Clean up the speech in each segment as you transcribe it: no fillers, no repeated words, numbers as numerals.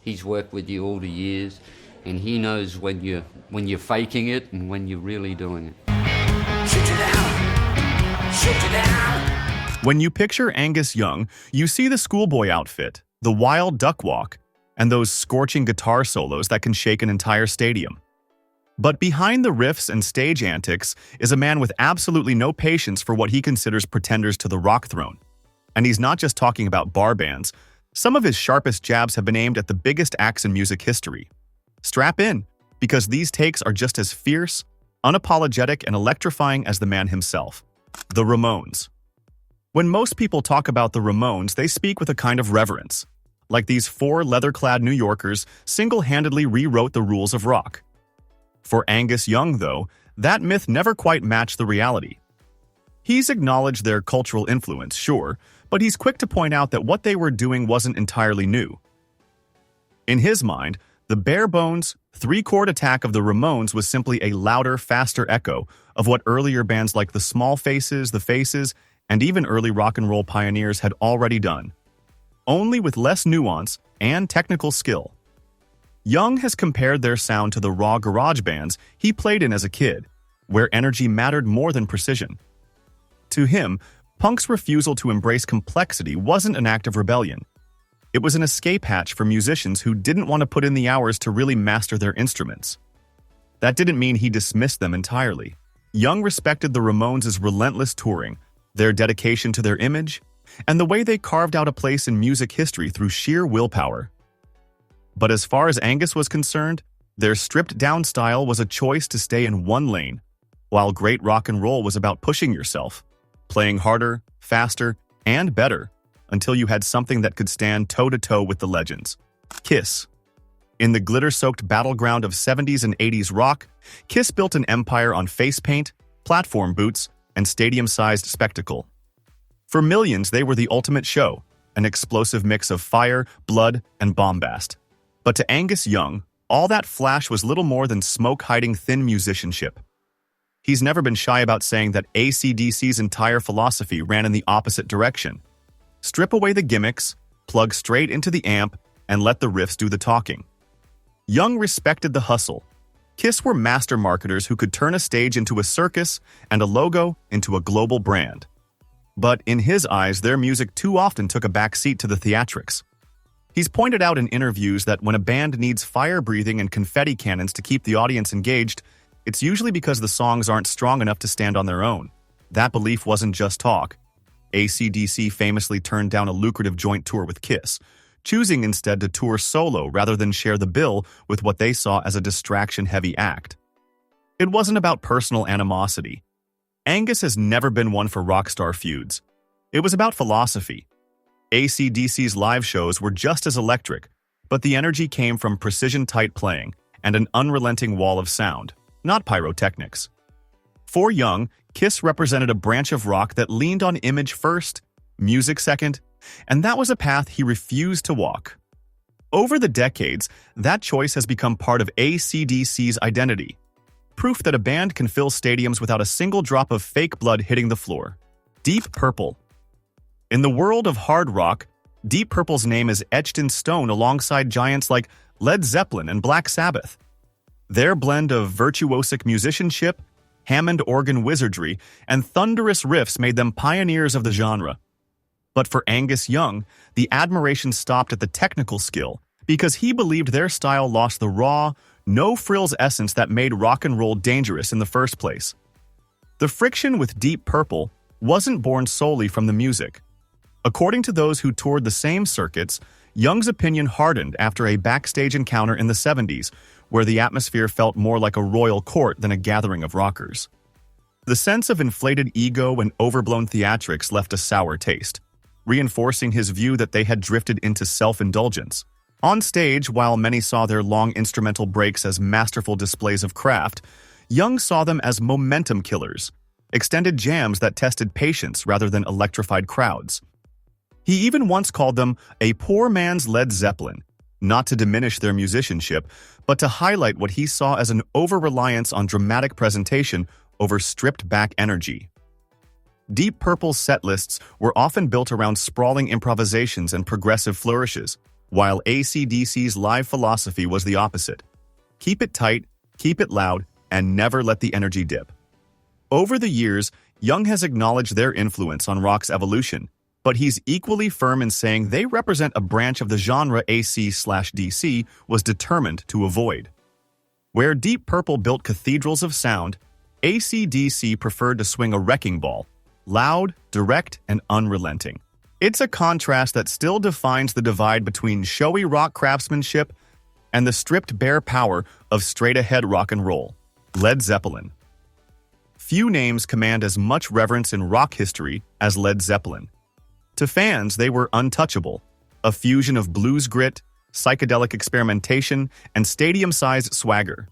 He's worked with you all the years, and he knows when you're faking it and when you're really doing it. Shoot you down. Shoot you down. When you picture Angus Young, you see the schoolboy outfit, the wild duck walk, and those scorching guitar solos that can shake an entire stadium. But behind the riffs and stage antics is a man with absolutely no patience for what he considers pretenders to the rock throne. And he's not just talking about bar bands. Some of his sharpest jabs have been aimed at the biggest acts in music history. Strap in, because these takes are just as fierce, unapologetic, and electrifying as the man himself. The Ramones. When most people talk about the Ramones, they speak with a kind of reverence. Like these four leather-clad New Yorkers single-handedly rewrote the rules of rock. For Angus Young, though, that myth never quite matched the reality. He's acknowledged their cultural influence, sure, but he's quick to point out that what they were doing wasn't entirely new. In his mind, the bare-bones, three-chord attack of the Ramones was simply a louder, faster echo of what earlier bands like the Small Faces, the Faces, and even early rock and roll pioneers had already done, only with less nuance and technical skill. Young has compared their sound to the raw garage bands he played in as a kid, where energy mattered more than precision. To him, punk's refusal to embrace complexity wasn't an act of rebellion. It was an escape hatch for musicians who didn't want to put in the hours to really master their instruments. That didn't mean he dismissed them entirely. Young respected the Ramones' relentless touring, their dedication to their image, and the way they carved out a place in music history through sheer willpower. But as far as Angus was concerned, their stripped-down style was a choice to stay in one lane, while great rock and roll was about pushing yourself, playing harder, faster, and better, until you had something that could stand toe-to-toe with the legends. Kiss. In the glitter-soaked battleground of 70s and 80s rock, Kiss built an empire on face paint, platform boots, and stadium-sized spectacle. For millions, they were the ultimate show, an explosive mix of fire, blood, and bombast. But to Angus Young, all that flash was little more than smoke-hiding thin musicianship. He's never been shy about saying that AC/DC's entire philosophy ran in the opposite direction. Strip away the gimmicks, plug straight into the amp, and let the riffs do the talking. Young respected the hustle. Kiss were master marketers who could turn a stage into a circus and a logo into a global brand. But in his eyes, their music too often took a backseat to the theatrics. He's pointed out in interviews that when a band needs fire-breathing and confetti cannons to keep the audience engaged, it's usually because the songs aren't strong enough to stand on their own. That belief wasn't just talk. AC/DC famously turned down a lucrative joint tour with Kiss, choosing instead to tour solo rather than share the bill with what they saw as a distraction-heavy act. It wasn't about personal animosity. Angus has never been one for rock star feuds. It was about philosophy. AC/DC's live shows were just as electric, but the energy came from precision-tight playing and an unrelenting wall of sound, not pyrotechnics. For Young, Kiss represented a branch of rock that leaned on image first, music second, and that was a path he refused to walk. Over the decades, that choice has become part of AC/DC's identity, proof that a band can fill stadiums without a single drop of fake blood hitting the floor. Deep Purple. In the world of hard rock, Deep Purple's name is etched in stone alongside giants like Led Zeppelin and Black Sabbath. Their blend of virtuosic musicianship, Hammond organ wizardry, and thunderous riffs made them pioneers of the genre. But for Angus Young, the admiration stopped at the technical skill because he believed their style lost the raw, no-frills essence that made rock and roll dangerous in the first place. The friction with Deep Purple wasn't born solely from the music. According to those who toured the same circuits, Young's opinion hardened after a backstage encounter in the 70s, where the atmosphere felt more like a royal court than a gathering of rockers. The sense of inflated ego and overblown theatrics left a sour taste, reinforcing his view that they had drifted into self-indulgence. On stage, while many saw their long instrumental breaks as masterful displays of craft, Young saw them as momentum killers, extended jams that tested patience rather than electrified crowds. He even once called them a poor man's Led Zeppelin, not to diminish their musicianship, but to highlight what he saw as an over-reliance on dramatic presentation over stripped-back energy. Deep Purple's set lists were often built around sprawling improvisations and progressive flourishes, while AC/DC's live philosophy was the opposite. Keep it tight, keep it loud, and never let the energy dip. Over the years, Young has acknowledged their influence on rock's evolution, but he's equally firm in saying they represent a branch of the genre AC/DC was determined to avoid. Where Deep Purple built cathedrals of sound, AC/DC preferred to swing a wrecking ball, loud, direct, and unrelenting. It's a contrast that still defines the divide between showy rock craftsmanship and the stripped bare power of straight-ahead rock and roll. Led Zeppelin. Few names command as much reverence in rock history as Led Zeppelin. To fans, they were untouchable, a fusion of blues grit, psychedelic experimentation, and stadium-sized swagger.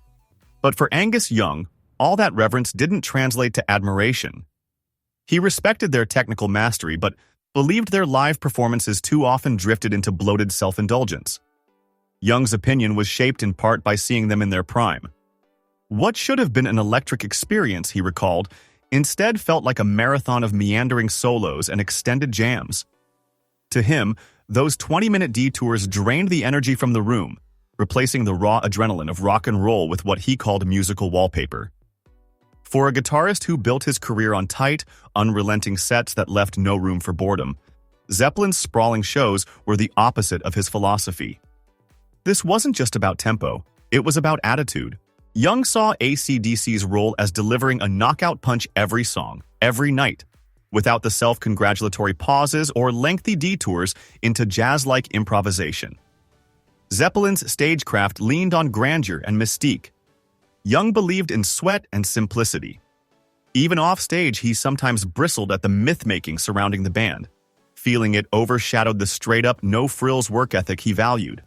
But for Angus Young, all that reverence didn't translate to admiration. He respected their technical mastery, but believed their live performances too often drifted into bloated self-indulgence. Young's opinion was shaped in part by seeing them in their prime. What should have been an electric experience, he recalled, instead felt like a marathon of meandering solos and extended jams. To him, those 20-minute detours drained the energy from the room, replacing the raw adrenaline of rock and roll with what he called musical wallpaper. For a guitarist who built his career on tight, unrelenting sets that left no room for boredom, Zeppelin's sprawling shows were the opposite of his philosophy. This wasn't just about tempo, it was about attitude. Young saw AC/DC's role as delivering a knockout punch every song, every night, without the self-congratulatory pauses or lengthy detours into jazz-like improvisation. Zeppelin's stagecraft leaned on grandeur and mystique. Young believed in sweat and simplicity. Even off-stage, he sometimes bristled at the myth-making surrounding the band, feeling it overshadowed the straight-up, no-frills work ethic he valued.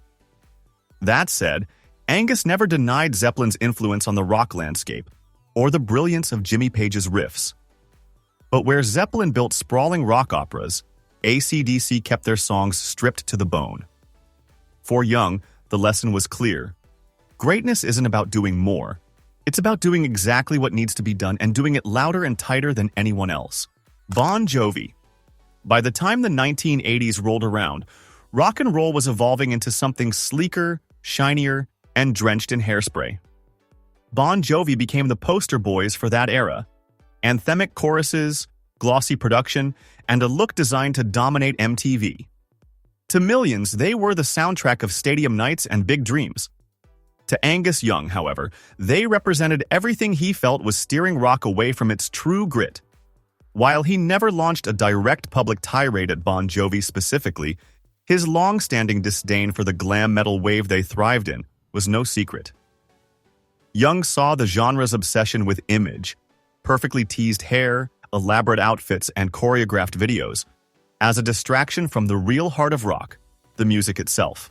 That said, Angus never denied Zeppelin's influence on the rock landscape, or the brilliance of Jimmy Page's riffs. But where Zeppelin built sprawling rock operas, AC/DC kept their songs stripped to the bone. For Young, the lesson was clear. Greatness isn't about doing more. It's about doing exactly what needs to be done and doing it louder and tighter than anyone else. Bon Jovi. By the time the 1980s rolled around, rock and roll was evolving into something sleeker, shinier, and drenched in hairspray. Bon Jovi became the poster boys for that era. Anthemic choruses, glossy production, and a look designed to dominate MTV. To millions, they were the soundtrack of stadium nights and big dreams. To Angus Young, however, they represented everything he felt was steering rock away from its true grit. While he never launched a direct public tirade at Bon Jovi specifically, his long-standing disdain for the glam metal wave they thrived in was no secret. Young saw the genre's obsession with image, perfectly teased hair, elaborate outfits, and choreographed videos, as a distraction from the real heart of rock, the music itself.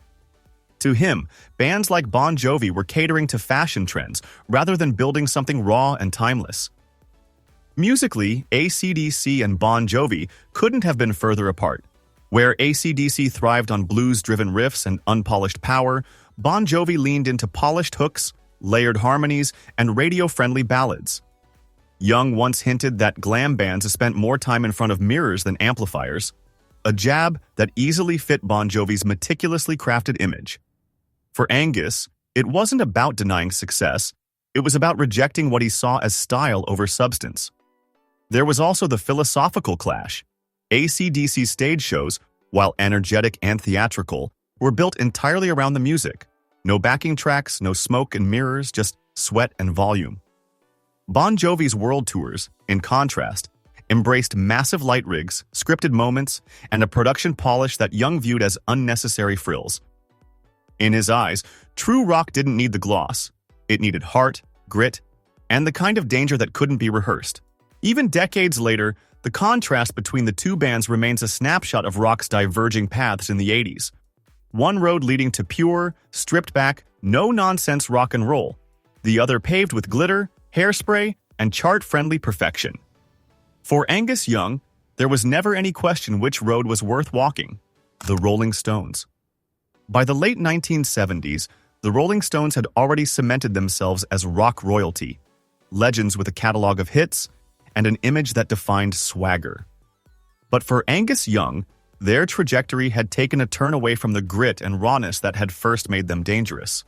To him, bands like Bon Jovi were catering to fashion trends rather than building something raw and timeless. Musically, AC/DC and Bon Jovi couldn't have been further apart. Where AC/DC thrived on blues-driven riffs and unpolished power, Bon Jovi leaned into polished hooks, layered harmonies, and radio-friendly ballads. Young once hinted that glam bands spent more time in front of mirrors than amplifiers, a jab that easily fit Bon Jovi's meticulously crafted image. For Angus, it wasn't about denying success, it was about rejecting what he saw as style over substance. There was also the philosophical clash. AC/DC's stage shows, while energetic and theatrical, were built entirely around the music. No backing tracks, no smoke and mirrors, just sweat and volume. Bon Jovi's world tours, in contrast, embraced massive light rigs, scripted moments, and a production polish that Young viewed as unnecessary frills. In his eyes, true rock didn't need the gloss. It needed heart, grit, and the kind of danger that couldn't be rehearsed. Even decades later, the contrast between the two bands remains a snapshot of rock's diverging paths in the 80s. One road leading to pure, stripped-back, no-nonsense rock and roll. The other paved with glitter, hairspray, and chart-friendly perfection. For Angus Young, there was never any question which road was worth walking: the Rolling Stones. By the late 1970s, the Rolling Stones had already cemented themselves as rock royalty, legends with a catalog of hits, and an image that defined swagger. But for Angus Young, Their trajectory had taken a turn away from the grit and rawness that had first made them dangerous.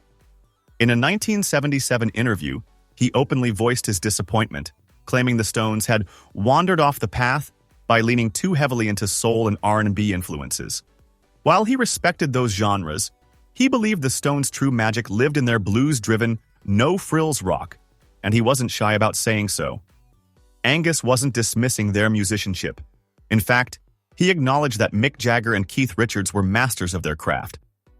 In a 1977 interview, he openly voiced his disappointment, claiming the Stones had wandered off the path by leaning too heavily into soul and R&B influences. While he respected those genres, he believed the Stones' true magic lived in their blues-driven, no-frills rock, and he wasn't shy about saying so. Angus wasn't dismissing their musicianship. In fact, he acknowledged that Mick Jagger and Keith Richards were masters of their craft.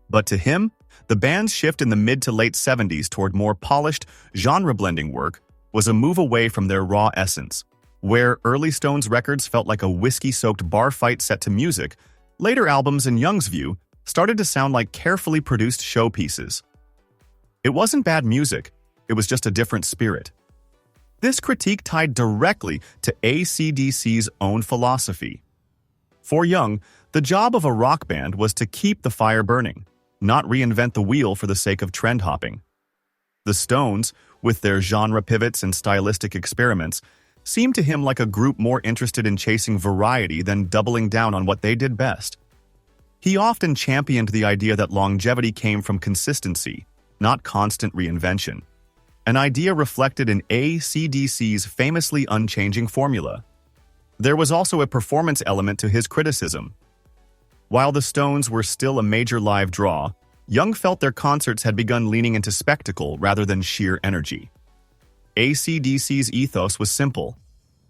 But to him, the band's shift in the mid to late 70s toward more polished, genre-blending work was a move away from their raw essence. Where early Stones records felt like a whiskey-soaked bar fight set to music, later albums, in Young's view, started to sound like carefully produced showpieces. It wasn't bad music, it was just a different spirit. This critique tied directly to AC/DC's own philosophy. For Young, the job of a rock band was to keep the fire burning, not reinvent the wheel for the sake of trend hopping. The Stones, with their genre pivots and stylistic experiments, seemed to him like a group more interested in chasing variety than doubling down on what they did best. He often championed the idea that longevity came from consistency, not constant reinvention, an idea reflected in AC/DC's famously unchanging formula. There was also a performance element to his criticism. While the Stones were still a major live draw, Young felt their concerts had begun leaning into spectacle rather than sheer energy. AC/DC's ethos was simple: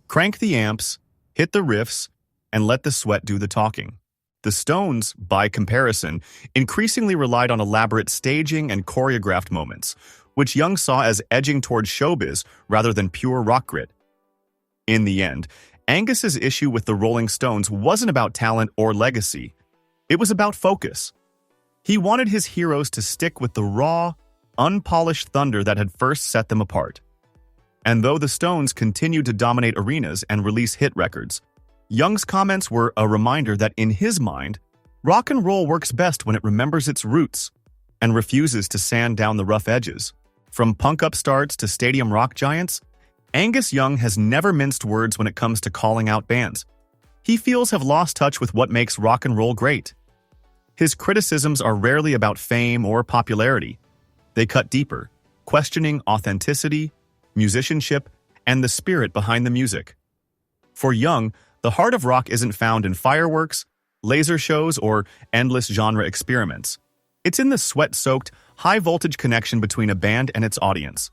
crank the amps, hit the riffs, and let the sweat do the talking. The Stones, by comparison, increasingly relied on elaborate staging and choreographed moments, which Young saw as edging toward showbiz rather than pure rock grit. In the end, Angus's issue with the Rolling Stones wasn't about talent or legacy. It was about focus. He wanted his heroes to stick with the raw, unpolished thunder that had first set them apart. And though the Stones continued to dominate arenas and release hit records, Young's comments were a reminder that in his mind, rock and roll works best when it remembers its roots and refuses to sand down the rough edges. From punk upstarts to stadium rock giants, Angus Young has never minced words when it comes to calling out bands he feels have lost touch with what makes rock and roll great. His criticisms are rarely about fame or popularity. They cut deeper, questioning authenticity, musicianship, and the spirit behind the music. For Young, the heart of rock isn't found in fireworks, laser shows, or endless genre experiments. It's in the sweat-soaked, high-voltage connection between a band and its audience.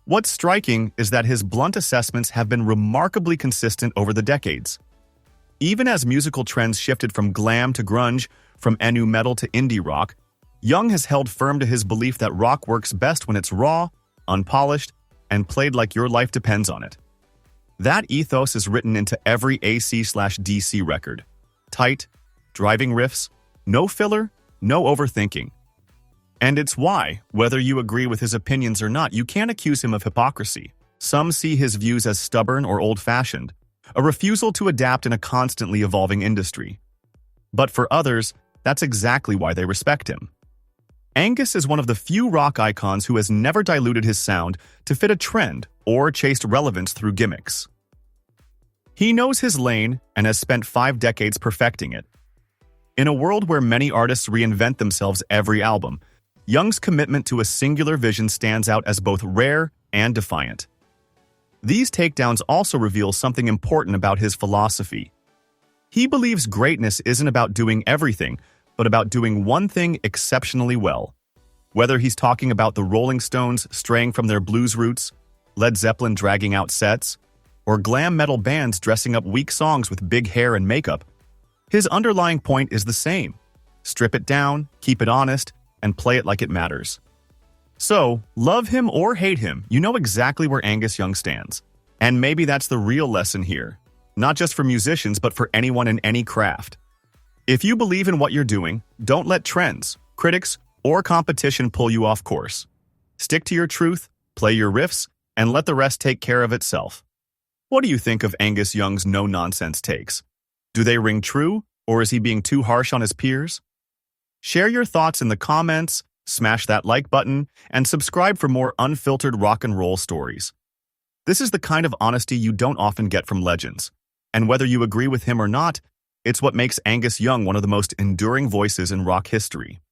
What's striking is that his blunt assessments have been remarkably consistent over the decades. Even as musical trends shifted from glam to grunge, from nu metal to indie rock, Young has held firm to his belief that rock works best when it's raw, unpolished, and played like your life depends on it. That ethos is written into every AC/DC record. Tight, driving riffs, no filler, no overthinking. And it's why, whether you agree with his opinions or not, you can't accuse him of hypocrisy. Some see his views as stubborn or old-fashioned, a refusal to adapt in a constantly evolving industry. But for others, that's exactly why they respect him. Angus is one of the few rock icons who has never diluted his sound to fit a trend or chased relevance through gimmicks. He knows his lane and has spent 5 decades perfecting it. In a world where many artists reinvent themselves every album, Young's commitment to a singular vision stands out as both rare and defiant. These takedowns also reveal something important about his philosophy. He believes greatness isn't about doing everything, but about doing one thing exceptionally well. Whether he's talking about the Rolling Stones straying from their blues roots, Led Zeppelin dragging out sets, or glam metal bands dressing up weak songs with big hair and makeup, his underlying point is the same: strip it down, keep it honest, and play it like it matters. So, love him or hate him, you know exactly where Angus Young stands. And maybe that's the real lesson here, not just for musicians, but for anyone in any craft. If you believe in what you're doing, don't let trends, critics, or competition pull you off course. Stick to your truth, play your riffs, and let the rest take care of itself. What do you think of Angus Young's no-nonsense takes? Do they ring true, or is he being too harsh on his peers? Share your thoughts in the comments, smash that like button, and subscribe for more unfiltered rock and roll stories. This is the kind of honesty you don't often get from legends. And whether you agree with him or not, It's what makes Angus Young one of the most enduring voices in rock history.